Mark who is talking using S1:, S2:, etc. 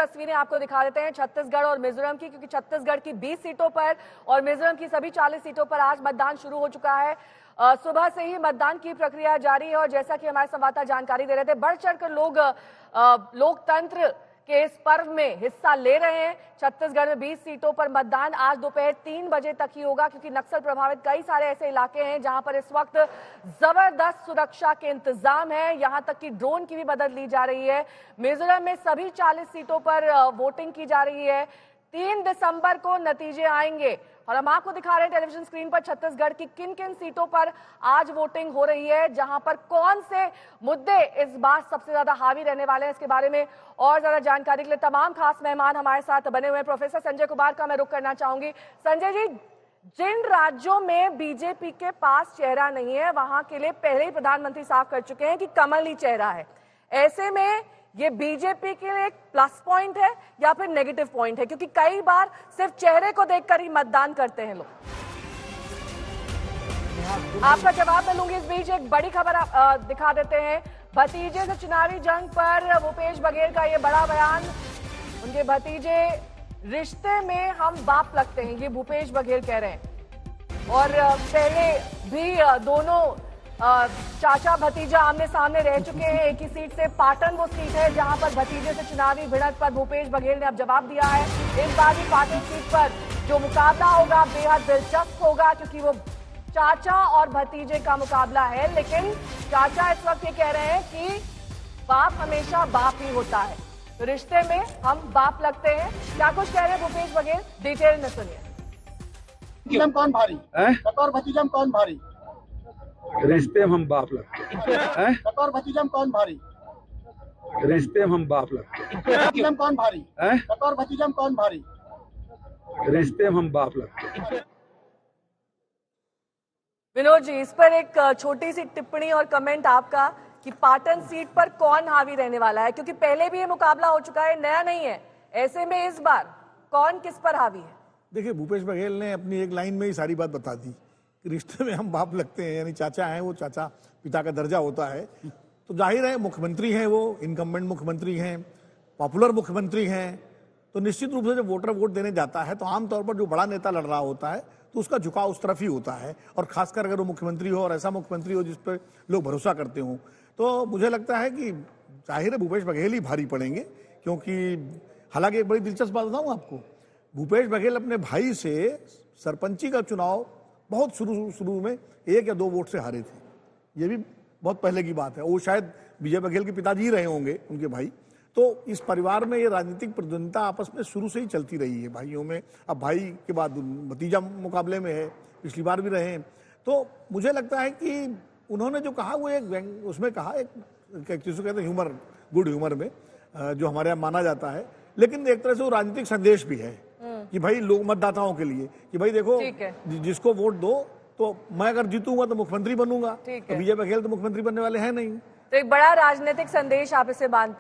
S1: तस्वीरें आपको दिखा देते हैं छत्तीसगढ़ और मिजोरम की, क्योंकि छत्तीसगढ़ की 20 सीटों पर और मिजोरम की सभी 40 सीटों पर आज मतदान शुरू हो चुका है। सुबह से ही मतदान की प्रक्रिया जारी है और जैसा कि हमारे संवाददाता जानकारी दे रहे थे, बढ़ चढ़कर लोग लोकतंत्र के इस पर्व में हिस्सा ले रहे हैं। छत्तीसगढ़ में 20 सीटों पर मतदान आज दोपहर 3 बजे तक ही होगा, क्योंकि नक्सल प्रभावित कई सारे ऐसे इलाके हैं जहां पर इस वक्त जबरदस्त सुरक्षा के इंतजाम है। यहां तक कि ड्रोन की भी मदद ली जा रही है। मिजोरम में सभी 40 सीटों पर वोटिंग की जा रही है। 3 दिसंबर को नतीजे आएंगे और हम आपको दिखा रहे हैं टेलीविजन स्क्रीन पर छत्तीसगढ़ की किन किन सीटों पर आज वोटिंग हो रही है, जहां पर कौन से मुद्दे इस बार सबसे ज्यादा हावी रहने वाले हैं। इसके बारे में और ज्यादा जानकारी के लिए तमाम खास मेहमान हमारे साथ बने हुए हैं। प्रोफेसर संजय कुमार का मैं रुख करना चाहूंगी। संजय जी, जिन राज्यों में बीजेपी के पास चेहरा नहीं है, वहां के लिए पहले ही प्रधानमंत्री साफ कर चुके हैं कि कमल ही चेहरा है। ऐसे में ये बीजेपी के लिए एक प्लस पॉइंट है या फिर नेगेटिव पॉइंट है, क्योंकि कई बार सिर्फ चेहरे को देखकर ही मतदान करते हैं लोग। आपका जवाब मैं लूंगी। इस बीच एक बड़ी खबर दिखा देते हैं। भतीजे से चुनावी जंग पर भूपेश बघेल का ये बड़ा बयान। उनके भतीजे रिश्ते में हम बाप लगते हैं, ये भूपेश बघेल कह रहे हैं। और पहले भी दोनों चाचा भतीजा आमने सामने रह चुके हैं एक ही सीट से। पाटन वो सीट है जहां पर भतीजे से चुनावी भिड़ंत पर भूपेश बघेल ने अब जवाब दिया है। इस बार भी पाटन सीट पर जो मुकाबला होगा बेहद दिलचस्प होगा, क्योंकि वो चाचा और भतीजे का मुकाबला है। लेकिन चाचा इस वक्त ये कह रहे हैं कि बाप हमेशा बाप ही होता है, तो रिश्ते में हम बाप लगते हैं। क्या कुछ कह रहे हैं भूपेश बघेल, डिटेल में सुनिए।
S2: कौन भारी बतौर भतीजम, कौन भारी
S3: रिश्ते में हम बाप लगते हैं।
S2: बतौर भतीजम कौन भारी
S3: रिश्ते में हम बाप लगते हैं।
S2: कौन भारी बतौर भतीजम, कौन भारी
S3: रिश्ते में हम बाप लगते हैं।
S1: विनोद जी, इस पर एक छोटी सी टिप्पणी और कमेंट आपका कि पाटन सीट पर कौन हावी रहने वाला है, क्योंकि पहले भी ये मुकाबला हो चुका है, नया नहीं है। ऐसे में इस बार कौन किस पर हावी है?
S4: देखिए, भूपेश बघेल ने अपनी एक लाइन में ही सारी बात बता दी कि रिश्ते में हम बाप लगते हैं, यानी चाचा हैं, वो चाचा पिता का दर्जा होता है। तो जाहिर है मुख्यमंत्री हैं, वो इनकम्बेंट मुख्यमंत्री हैं, पॉपुलर मुख्यमंत्री हैं, तो निश्चित रूप से जब वोटर वोट देने जाता है तो आमतौर पर जो बड़ा नेता लड़ रहा होता है तो उसका झुकाव उस तरफ ही होता है। और खासकर अगर वो मुख्यमंत्री हो और ऐसा मुख्यमंत्री हो जिस पर लोग भरोसा करते हों, तो मुझे लगता है कि जाहिर है भूपेश बघेल ही भारी पड़ेंगे। क्योंकि हालांकि एक बड़ी दिलचस्प बात बताऊं आपको, भूपेश बघेल अपने भाई से सरपंची का चुनाव बहुत शुरू में 1 या 2 वोट से हारे थे। ये भी बहुत पहले की बात है। वो शायद विजय बघेल के पिताजी रहे होंगे, उनके भाई। तो इस परिवार में ये राजनीतिक प्रतिद्वंदिता आपस में शुरू से ही चलती रही है भाइयों में। अब भाई के बाद भतीजा मुकाबले में है, पिछली बार भी रहे हैं। तो मुझे लगता है कि उन्होंने जो कहा वो एक उसमें कहा एक चीज़ कहते हैं ह्यूमर, गुड ह्यूमर में, जो हमारे यहाँ माना जाता है। लेकिन एक तरह से वो राजनीतिक संदेश भी है कि भाई लोग मतदाताओं के लिए कि भाई देखो, जिसको वोट दो, तो मैं अगर जीतूंगा तो मुख्यमंत्री बनूंगा, तो विजय बघेल तो मुख्यमंत्री बनने वाले हैं नहीं।
S1: तो एक बड़ा राजनीतिक संदेश आप इसे मानते हैं।